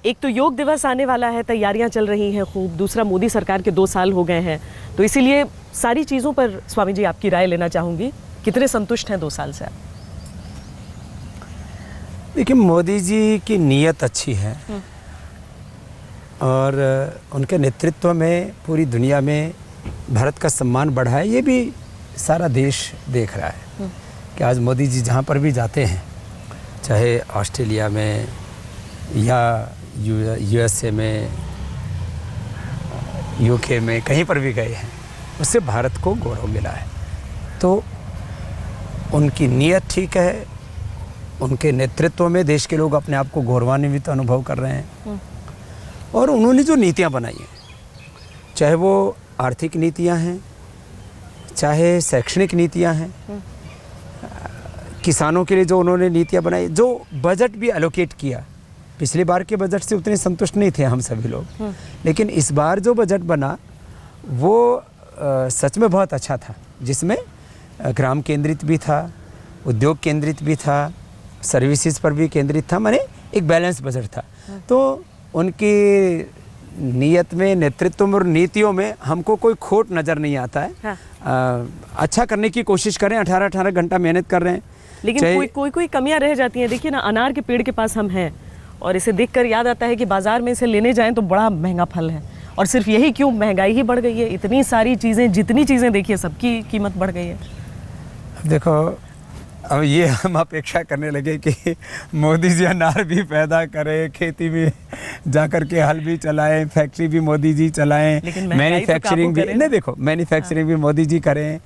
एक तो योग दिवस आने वाला है, तैयारियां चल रही हैं खूब, दूसरा मोदी सरकार के 2 साल हो गए हैं, तो इसीलिए सारी चीज़ों पर स्वामी जी आपकी राय लेना चाहूँगी। कितने संतुष्ट हैं 2 साल से आप? देखिए, मोदी जी की नीयत अच्छी है और उनके नेतृत्व में पूरी दुनिया में भारत का सम्मान बढ़ा है। ये भी सारा देश देख रहा है कि आज मोदी जी जहाँ पर भी जाते हैं, चाहे ऑस्ट्रेलिया में या यूएसए में, यूके में, कहीं पर भी गए हैं, उससे भारत को गौरव मिला है। तो उनकी नीयत ठीक है, उनके नेतृत्व में देश के लोग अपने आप को गौरवान्वित अनुभव कर रहे हैं। और उन्होंने जो नीतियां बनाई हैं, चाहे वो आर्थिक नीतियां हैं, चाहे शैक्षणिक नीतियां हैं, किसानों के लिए जो उन्होंने नीतियां बनाई, जो बजट भी एलोकेट किया, पिछली बार के बजट से उतने संतुष्ट नहीं थे हम सभी लोग, लेकिन इस बार जो बजट बना वो सच में बहुत अच्छा था, जिसमें ग्राम केंद्रित भी था, उद्योग केंद्रित भी था, सर्विसेज पर भी केंद्रित था, माने एक बैलेंस बजट था। तो उनकी नीयत में, नेतृत्व में और नीतियों में हमको कोई खोट नज़र नहीं आता है। हाँ। अच्छा करने की कोशिश करें, 18-18 घंटा मेहनत कर रहे हैं, लेकिन कोई कमियां रह जाती हैं। देखिए ना, अनार के पेड़ के पास हम हैं और इसे देखकर याद आता है कि बाजार में इसे लेने जाएं तो बड़ा महंगा फल है, और सिर्फ यही क्यों, महंगाई ही बढ़ गई है। इतनी सारी चीज़ें, जितनी चीज़ें देखिए, सबकी कीमत बढ़ गई है। देखो, अब ये हम अपेक्षा करने लगे कि मोदी जी अनार भी पैदा करें, खेती में जाकर के हल भी चलाएं, फैक्ट्री भी मोदी जी चलाएं, मैन्युफैक्चरिंग भी, नहीं देखो, मैन्युफैक्चरिंग भी मोदी जी करें।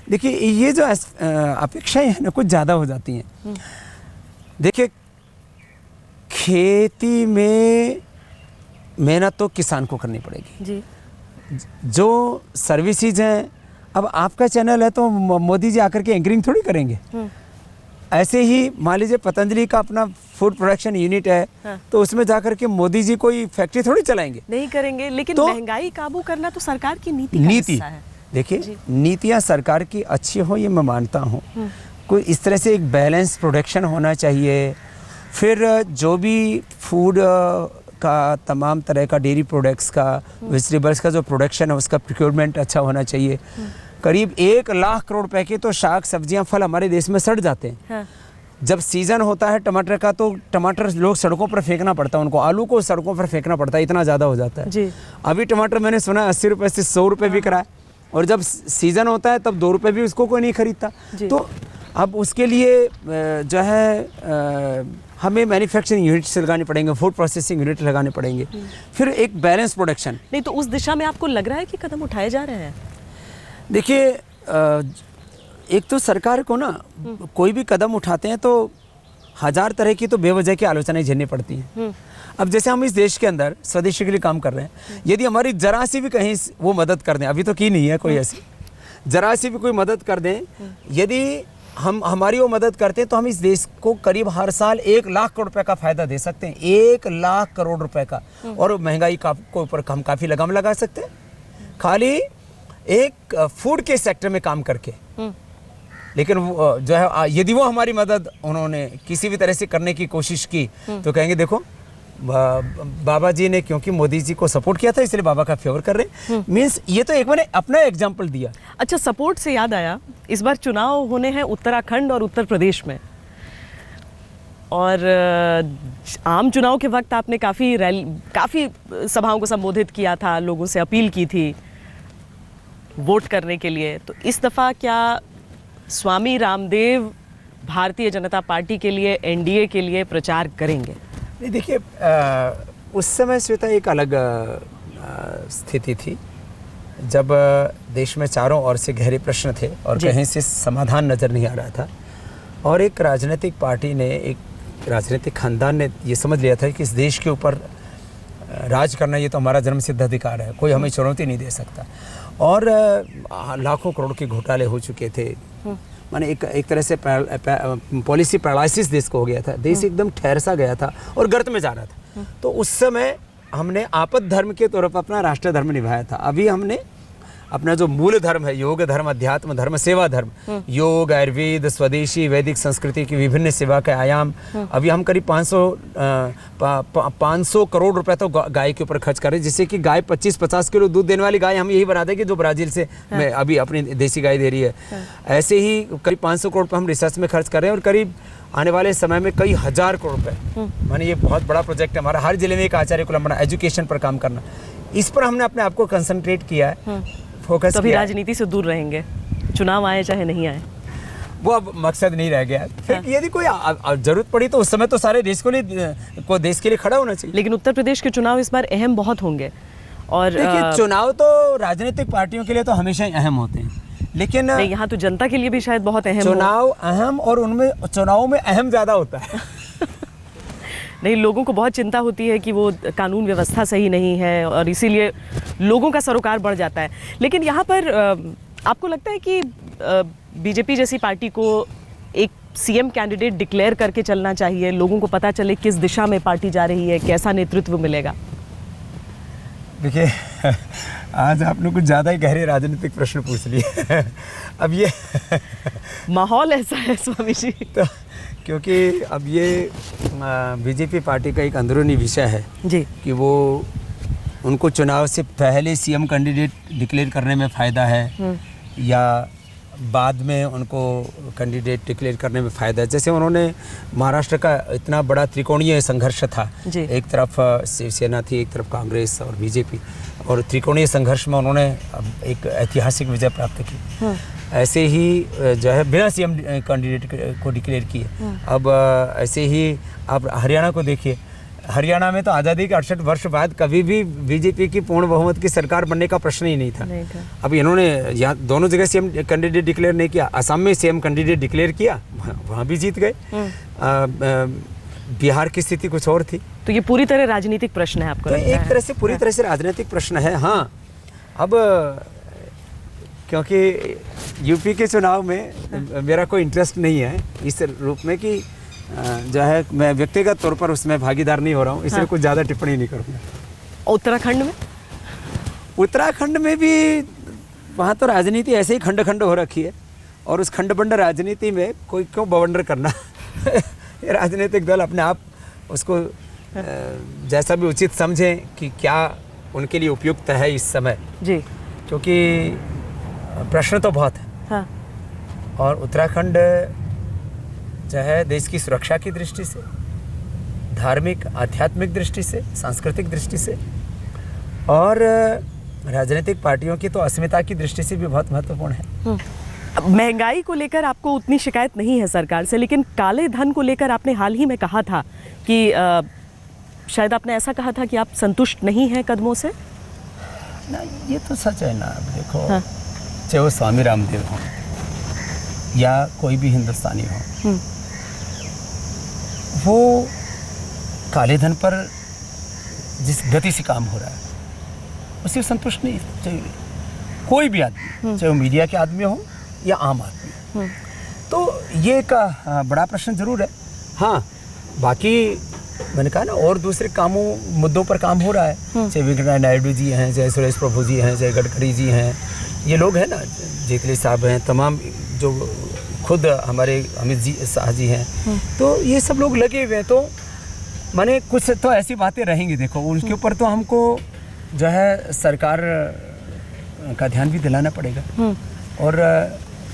देखिए, ये जो अपेक्षाएं हैं ना, कुछ ज़्यादा हो जाती हैं। देखिए, खेती में मेहनत तो किसान को करनी पड़ेगी जी। जो सर्विसेज हैं, अब आपका चैनल है तो मोदी जी आकर के एंकरिंग थोड़ी करेंगे। ऐसे ही मान लीजिए पतंजलि का अपना फूड प्रोडक्शन यूनिट है, हाँ। तो उसमें जाकर के मोदी जी कोई फैक्ट्री थोड़ी चलाएंगे, नहीं करेंगे। लेकिन तो महंगाई काबू करना तो सरकार की नीति का हिस्सा है। देखिए, नीतियां सरकार की अच्छी हो, ये मैं मानता हूँ। कोई इस तरह से एक बैलेंस प्रोडक्शन होना चाहिए। फिर जो भी फूड का तमाम तरह का, डेयरी प्रोडक्ट्स का, वेजिटेबल्स का जो प्रोडक्शन है, उसका प्रोक्योरमेंट अच्छा होना चाहिए। करीब 1 लाख करोड़ रुपए के तो शाक, सब्जियां, फल हमारे देश में सड़ जाते हैं। हाँ। जब सीज़न होता है टमाटर का, तो टमाटर लोग सड़कों पर फेंकना पड़ता है, उनको आलू को सड़कों पर फेंकना पड़ता है, इतना ज़्यादा हो जाता है जी। अभी टमाटर मैंने सुना 80 रुपये से 100 रुपये बिक रहा है, और जब सीज़न होता है तब 2 रुपये भी उसको कोई नहीं खरीदता। तो अब उसके लिए जो है हमें मैन्युफैक्चरिंग यूनिट्स लगाने पड़ेंगे, फूड प्रोसेसिंग यूनिट लगाने पड़ेंगे, फिर एक बैलेंस प्रोडक्शन। नहीं तो उस दिशा में आपको लग रहा है कि कदम उठाए जा रहे हैं? देखिए, एक तो सरकार को ना कोई भी कदम उठाते हैं तो 1000 तरह की तो बेवजह की आलोचनाएं झेलनी पड़ती हैं। अब जैसे हम इस देश के अंदर स्वदेशी के लिए काम कर रहे हैं, यदि हमारी जरा सी भी कहीं वो मदद कर दें, अभी तो की नहीं है कोई ऐसी, जरा सी भी कोई मदद कर दें, यदि हमारी वो मदद करते हैं तो हम इस देश को करीब हर साल 1 लाख करोड़ रुपए का फायदा दे सकते हैं, 1 लाख करोड़ रुपए का। और महंगाई का ऊपर हम काफ़ी लगाम लगा सकते हैं, खाली एक फूड के सेक्टर में काम करके। लेकिन जो है, यदि वो हमारी मदद उन्होंने किसी भी तरह से करने की कोशिश की तो कहेंगे देखो, बाबा जी ने क्योंकि मोदी जी को सपोर्ट किया था इसलिए बाबा का फेवर कर रहे हैं। मीन्स ये तो एक मैंने अपना एग्जाम्पल दिया। अच्छा, सपोर्ट से याद आया, इस बार चुनाव होने हैं उत्तराखंड और उत्तर प्रदेश में, और आम चुनाव के वक्त आपने काफ़ी सभाओं को संबोधित किया था, लोगों से अपील की थी वोट करने के लिए। तो इस दफ़ा क्या स्वामी रामदेव भारतीय जनता पार्टी के लिए, एनडीए के लिए प्रचार करेंगे? नहीं, देखिए, उस समय श्वेता एक अलग स्थिति थी, जब देश में चारों ओर से गहरे प्रश्न थे और कहीं से समाधान नज़र नहीं आ रहा था, और एक राजनीतिक पार्टी ने, एक राजनीतिक खानदान ने ये समझ लिया था कि इस देश के ऊपर राज करना ये तो हमारा जन्मसिद्ध अधिकार है, कोई हमें चुनौती नहीं दे सकता। और लाखों करोड़ के घोटाले हो चुके थे, माने एक तरह से पॉलिसी पैरालिसिस देश को हो गया था, देश एकदम ठहर सा गया था और गर्त में जा रहा था। तो उस समय हमने आपद धर्म के तौर पर अपना राष्ट्रीय धर्म निभाया था। अभी हमने अपना जो मूल धर्म है, योग धर्म, अध्यात्म धर्म, सेवा धर्म, योग, आयुर्वेद, स्वदेशी, वैदिक संस्कृति की विभिन्न सेवा के आयाम, अभी हम करीब 500 करोड़ रुपए तो गाय के ऊपर खर्च कर रहे हैं, जिससे कि गाय 25-50 किलो दूध देने वाली गाय हम यही बना देंगे जो ब्राज़ील से मैं अभी अपनी देसी गाय दे रही है। ऐसे ही करीब 500 करोड़ रुपये हम रिसर्च में खर्च कर रहे हैं, और करीब आने वाले समय में कई हजार करोड़ रुपए, माने ये बहुत बड़ा प्रोजेक्ट है हमारा। हर जिले में एक आचार्य कुलम बना, एजुकेशन पर काम करना, इस पर हमने अपने आप को कंसंट्रेट किया है, फोकस तभी किया है। राजनीति से दूर रहेंगे, चुनाव आए चाहे नहीं आए। वो अब मकसद नहीं रह गया। फिर यदि कोई जरूरत पड़ी तो उस समय तो सारे देश को देश के लिए खड़ा होना चाहिए। लेकिन उत्तर प्रदेश के चुनाव इस बार अहम बहुत होंगे, और देखिए चुनाव तो राजनीतिक पार्टियों के लिए तो हमेशा ही अहम होते हैं, लेकिन नहीं, यहाँ तो जनता के लिए भी शायद बहुत अहम चुनाव अहम, और उनमें चुनाव में अहम ज़्यादा होता है। नहीं, लोगों को बहुत चिंता होती है कि वो कानून व्यवस्था सही नहीं है, और इसीलिए लोगों का सरोकार बढ़ जाता है। लेकिन यहाँ पर आपको लगता है कि बीजेपी जैसी पार्टी को एक सीएम कैंडिडेट डिक्लेयर करके चलना चाहिए, लोगों को पता चले किस दिशा में पार्टी जा रही है, कैसा नेतृत्व मिलेगा? देखिए आज आपने कुछ ज़्यादा ही गहरे राजनीतिक प्रश्न पूछ लिए। अब ये माहौल ऐसा है स्वामी जी। तो क्योंकि अब ये बीजेपी पार्टी का एक अंदरूनी विषय है जी, कि वो उनको चुनाव से पहले सीएम कैंडिडेट डिक्लेयर करने में फ़ायदा है या बाद में उनको कैंडिडेट डिक्लेयर करने में फ़ायदा है। जैसे उन्होंने महाराष्ट्र का इतना बड़ा त्रिकोणीय संघर्ष था, एक तरफ शिवसेना थी, एक तरफ कांग्रेस और बीजेपी, और त्रिकोणीय संघर्ष में उन्होंने एक ऐतिहासिक विजय प्राप्त की। ऐसे ही जो है बिना सीएम कैंडिडेट को डिक्लेयर किए। अब ऐसे ही आप हरियाणा को देखिए, हरियाणा में तो आज़ादी के 68 वर्ष बाद कभी भी बीजेपी की पूर्ण बहुमत की सरकार बनने का प्रश्न ही नहीं था। अब इन्होंने यहाँ दोनों जगह सीएम कैंडिडेट डिक्लेयर नहीं किया। असम में सीएम कैंडिडेट डिक्लेयर किया, वहाँ भी जीत गए। बिहार की स्थिति कुछ और थी। तो ये पूरी तरह राजनीतिक प्रश्न है आपको तो लगता है? एक तरह से पूरी तरह से राजनीतिक प्रश्न है। हाँ, अब क्योंकि यूपी के चुनाव में मेरा कोई इंटरेस्ट नहीं है इस रूप में कि जो है मैं व्यक्तिगत तौर पर उसमें भागीदार नहीं हो रहा हूँ, इसलिए कुछ ज़्यादा टिप्पणी नहीं करूँगा। उत्तराखंड में? उत्तराखंड में भी वहाँ तो राजनीति ऐसे ही खंड खंड हो रखी है, और उस खंड बंड राजनीति में कोई क्यों बवंडर करना। ये राजनीतिक दल अपने आप उसको जैसा भी उचित समझें कि क्या उनके लिए उपयुक्त है इस समय जी, क्योंकि प्रश्न तो बहुत है। हाँ। और उत्तराखंड जो है देश की सुरक्षा की दृष्टि से, धार्मिक आध्यात्मिक दृष्टि से, सांस्कृतिक दृष्टि से, और राजनीतिक पार्टियों की तो अस्मिता की दृष्टि से भी बहुत महत्वपूर्ण है। महंगाई को लेकर आपको उतनी शिकायत नहीं है सरकार से, लेकिन काले धन को लेकर आपने हाल ही में कहा था कि शायद आपने ऐसा कहा था कि आप संतुष्ट नहीं हैं कदमों से। ना, ये तो सच है ना। अब देखो, हाँ। चाहे वो स्वामी रामदेव हो या कोई भी हिंदुस्तानी हो, वो काले धन पर जिस गति से काम हो रहा है उससे संतुष्ट नहीं चाहिए कोई भी आदमी, चाहे वो मीडिया के आदमी हो या आम आदमी। तो ये एक बड़ा प्रश्न जरूर है। हाँ, बाकी मैंने कहा ना, और दूसरे कामों मुद्दों पर काम हो रहा है। चाहे वेंकैया नायडू जी हैं, चाहे सुरेश प्रभु जी हैं, चाहे गडकरी जी हैं, ये लोग हैं ना, जेटली साहब हैं, तमाम जो खुद हमारे अमित जी शाह जी हैं, तो ये सब लोग लगे हुए हैं। तो माने कुछ तो ऐसी बातें रहेंगी, देखो उनके ऊपर तो हमको जो है सरकार का ध्यान भी दिलाना पड़ेगा। और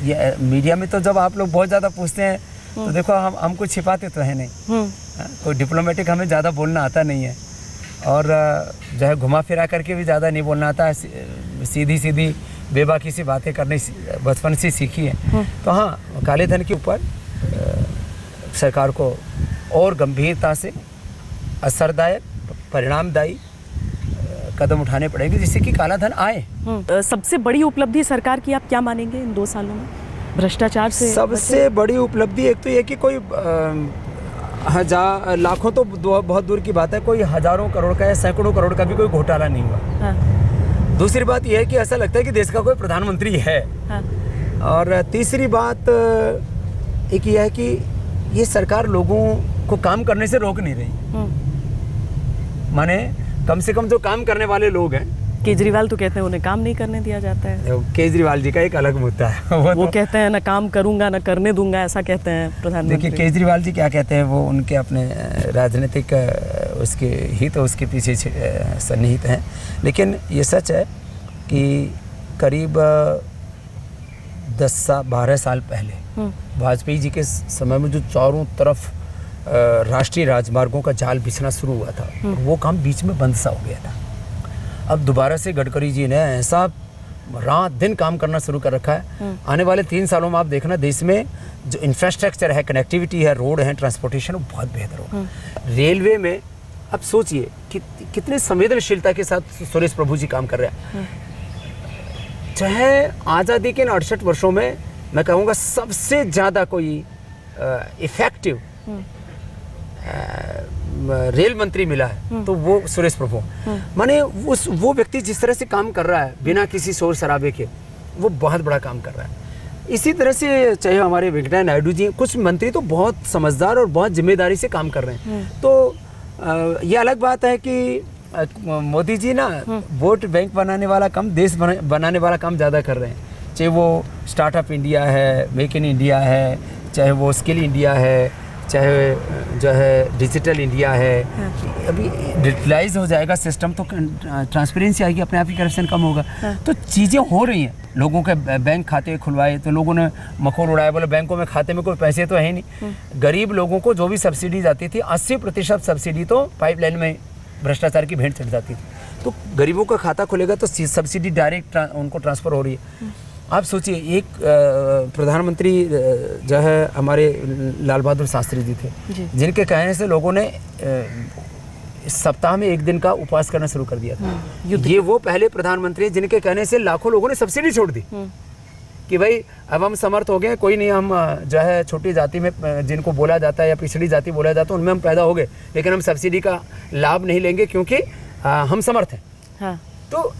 ये मीडिया में तो जब आप लोग बहुत ज़्यादा पूछते हैं तो देखो हम कुछ छिपाते तो है नहीं, कोई डिप्लोमेटिक हमें ज़्यादा बोलना आता नहीं है, और जो है घुमा फिरा करके भी ज़्यादा नहीं बोलना आता है, सीधी सीधी बेबाकी सी बातें करने बचपन से सीखी है। तो हाँ, काले धन के ऊपर सरकार को और गंभीरता से असरदायक, परिणामदायी कदम उठाने पड़ेंगे जिससे कि काला धन आए। सबसे बड़ी उपलब्धि सरकार की आप क्या मानेंगे इन 2 सालों में भ्रष्टाचार से? सबसे बड़ी उपलब्धि एक तो ये कि कोई हजार लाखों तो बहुत दूर की बात है, कोई हजारों करोड़ का या सैकड़ों करोड़ का भी कोई घोटाला नहीं हुआ। हाँ। दूसरी बात यह है कि ऐसा लगता है कि देश का कोई प्रधानमंत्री है। हाँ। और तीसरी बात एक यह है कि ये सरकार लोगों को काम करने से रोक नहीं रही। माने कम से कम जो काम करने वाले लोग हैं केजरीवाल तो कहते हैं उन्हें काम नहीं करने दिया जाता है। केजरीवाल जी का एक अलग मुद्दा है। वो कहते हैं ना काम करूंगा ना करने दूंगा, ऐसा कहते हैं प्रधानमंत्री। देखिए केजरीवाल जी क्या कहते हैं, वो उनके अपने राजनीतिक उसके हित उसके पीछे सन्निहित हैं। लेकिन ये सच है कि करीब 12 साल पहले वाजपेयी जी के समय में जो चारों तरफ राष्ट्रीय राजमार्गों का जाल बिछना शुरू हुआ था, वो काम बीच में बंद सा हो गया था। अब दोबारा से गडकरी जी ने ऐसा रात दिन काम करना शुरू कर रखा है। आने वाले 3 सालों में आप देखना देश में जो इंफ्रास्ट्रक्चर है, कनेक्टिविटी है, रोड है, ट्रांसपोर्टेशन, वो बहुत बेहतर होगा। रेलवे में अब सोचिए कि कितने संवेदनशीलता के साथ सुरेश प्रभु जी काम कर रहे हैं। चाहे आज़ादी के 68 वर्षों में मैं कहूँगा सबसे ज़्यादा कोई इफेक्टिव रेल मंत्री मिला है तो वो सुरेश प्रभु। माने वो व्यक्ति जिस तरह से काम कर रहा है बिना किसी शोर शराबे के, वो बहुत बड़ा काम कर रहा है। इसी तरह से चाहे हमारे वेंकैया नायडू जी, कुछ मंत्री तो बहुत समझदार और बहुत जिम्मेदारी से काम कर रहे हैं। तो ये अलग बात है कि मोदी जी ना वोट बैंक बनाने वाला कम, देश बनाने वाला काम ज़्यादा कर रहे हैं। चाहे वो स्टार्टअप इंडिया है, मेक इन इंडिया है, चाहे वो स्किल इंडिया है, चाहे जो है डिजिटल इंडिया है। अभी डिजिटलाइज हो जाएगा सिस्टम तो ट्रांसपेरेंसी आएगी, अपने आप ही करप्शन कम होगा। तो चीज़ें हो रही हैं। लोगों के बैंक खाते खुलवाए तो लोगों ने मखौल उड़ाया, बोले बैंकों में खाते में कोई पैसे तो है ही नहीं। गरीब लोगों को जो भी सब्सिडीज आती थी 80% सब्सिडी तो पाइपलाइन में भ्रष्टाचार की भेंट चढ़ जाती थी। तो गरीबों का खाता खुलेगा तो सब्सिडी डायरेक्ट उनको ट्रांसफ़र हो रही है। आप सोचिए एक प्रधानमंत्री जो है हमारे लाल बहादुर शास्त्री जी थे, जिनके कहने से लोगों ने सप्ताह में 1 दिन का उपवास करना शुरू कर दिया था। ये वो पहले प्रधानमंत्री जिनके कहने से लाखों लोगों ने सब्सिडी छोड़ दी कि भाई अब हम समर्थ हो गए, कोई नहीं, हम जो है छोटी जाति में जिनको बोला जाता है या पिछड़ी जाति बोला जाता है उनमें हम पैदा हो गए, लेकिन हम सब्सिडी का लाभ नहीं लेंगे क्योंकि हम समर्थ हैं। हाँ। तो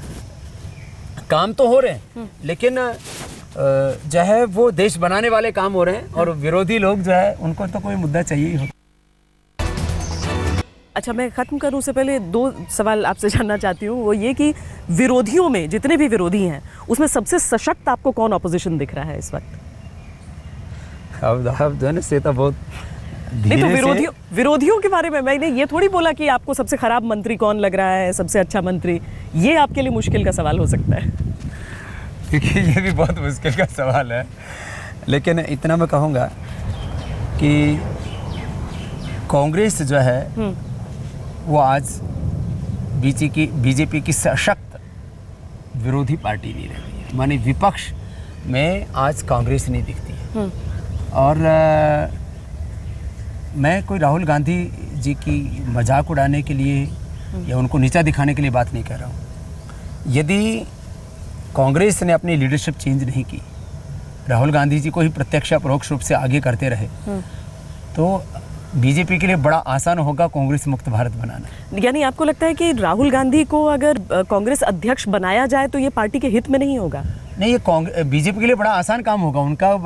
काम तो हो रहे हैं लेकिन जो है वो देश बनाने वाले काम हो रहे हैं और विरोधी लोग जो है उनको तो कोई मुद्दा चाहिए ही हो। अच्छा, मैं ख़त्म करूं से पहले 2 सवाल आपसे जानना चाहती हूँ। वो ये कि विरोधियों में जितने भी विरोधी हैं उसमें सबसे सशक्त आपको कौन ऑपोजिशन दिख रहा है इस वक्त? अब जो है ना श्वेता बहुत नहीं, तो विरोधियों के बारे में मैंने ये थोड़ी बोला कि आपको सबसे खराब मंत्री कौन लग रहा है, सबसे अच्छा मंत्री। ये आपके लिए मुश्किल का सवाल हो सकता है। देखिए ये भी बहुत मुश्किल का सवाल है, लेकिन इतना मैं कहूँगा कि कांग्रेस जो है वो आज बीजेपी की सशक्त विरोधी पार्टी नहीं रही है। माने विपक्ष में आज कांग्रेस नहीं दिखती है। और मैं कोई राहुल गांधी जी की मजाक उड़ाने के लिए या उनको नीचा दिखाने के लिए बात नहीं कर रहा हूँ। यदि कांग्रेस ने अपनी लीडरशिप चेंज नहीं की, राहुल गांधी जी को ही प्रत्यक्ष या परोक्ष रूप से आगे करते रहे, तो बीजेपी के लिए बड़ा आसान होगा कांग्रेस मुक्त भारत बनाना। यानी आपको लगता है कि राहुल गांधी को अगर कांग्रेस अध्यक्ष बनाया जाए तो ये पार्टी के हित में नहीं होगा? नहीं, ये बीजेपी के लिए बड़ा आसान काम होगा। उनका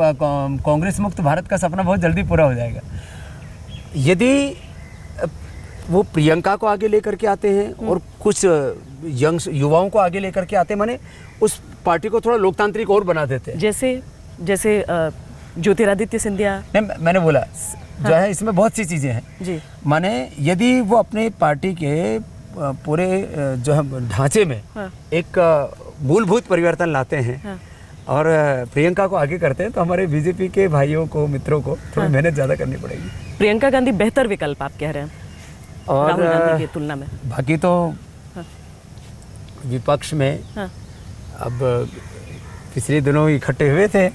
कांग्रेस मुक्त भारत का सपना बहुत जल्दी पूरा हो जाएगा। यदि वो प्रियंका को आगे लेकर के आते हैं और कुछ युवाओं को आगे लेकर के आते हैं, माने उस पार्टी को थोड़ा लोकतांत्रिक और बना देते हैं। जैसे ज्योतिरादित्य सिंधिया। नहीं, मैंने बोला जो है इसमें बहुत सी चीज़ें हैं जी। माने यदि वो अपने पार्टी के पूरे जो है ढांचे में एक मूलभूत परिवर्तन लाते हैं और प्रियंका को आगे करते हैं, तो हमारे बीजेपी के भाइयों को, मित्रों को थोड़ी मेहनत ज़्यादा करनी पड़ेगी। प्रियंका गांधी बेहतर विकल्प आप कह रहे हैं और राहुल गांधी की तुलना में? बाकी तो विपक्ष में अब पिछले दिनों इकट्ठे हुए थे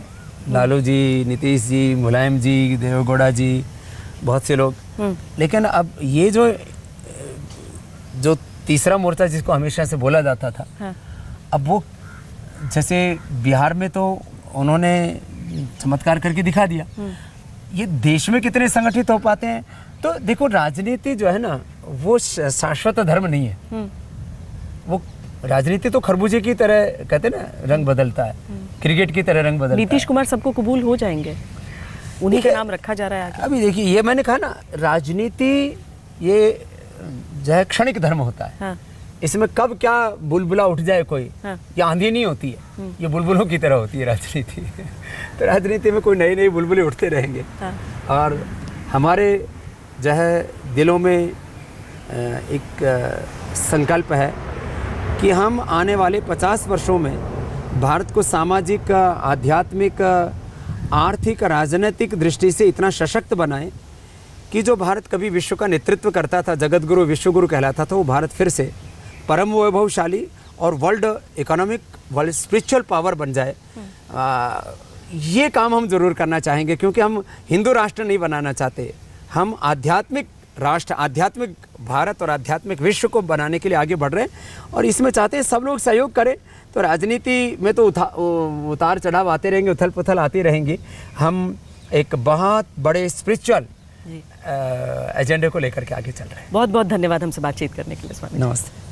लालू जी, नीतीश जी, मुलायम जी, देवेगौड़ा जी, बहुत से लोग। लेकिन अब ये जो तीसरा मोर्चा जिसको हमेशा से बोला जाता था, अब वो जैसे बिहार में तो उन्होंने चमत्कार करके दिखा दिया। ये देश में कितने संगठित हो पाते हैं? तो देखो, राजनीति जो है ना वो शाश्वत धर्म नहीं है। वो राजनीति तो खरबूजे की तरह, कहते हैं ना, रंग बदलता है, क्रिकेट की तरह रंग बदलता है। नीतीश कुमार सबको कबूल हो जाएंगे, उन्हीं का नाम रखा जा रहा है आगे। अभी देखिए, ये मैंने कहा ना, राजनीति ये जो है क्षणिक धर्म होता है। इसमें कब क्या बुलबुला उठ जाए कोई, हाँ। ये आंधी नहीं होती है, ये बुलबुलों की तरह होती है राजनीति। तो राजनीति में कोई नई नई बुलबुलें उठते रहेंगे। हाँ। और हमारे जो है दिलों में एक संकल्प है कि हम आने वाले 50 वर्षों में भारत को सामाजिक, आध्यात्मिक, आर्थिक, राजनीतिक दृष्टि से इतना सशक्त बनाएं कि जो भारत कभी विश्व का नेतृत्व करता था, जगत गुरु, विश्व गुरु कहलाता था, वो भारत फिर से परम वैभवशाली और world economic, world spiritual power बन जाए। ये काम हम ज़रूर करना चाहेंगे, क्योंकि हम हिंदू राष्ट्र नहीं बनाना चाहते, हम आध्यात्मिक राष्ट्र, आध्यात्मिक भारत और आध्यात्मिक विश्व को बनाने के लिए आगे बढ़ रहे हैं। और इसमें चाहते हैं सब लोग सहयोग करें। तो राजनीति में तो उतार चढ़ाव आते रहेंगे, उथल पुथल आती रहेंगी। हम एक बहुत बड़े स्पिरिचुअल एजेंडे को लेकर के आगे चल रहे हैं। बहुत बहुत धन्यवाद हमसे बातचीत करने के लिए स्वामी। नमस्ते।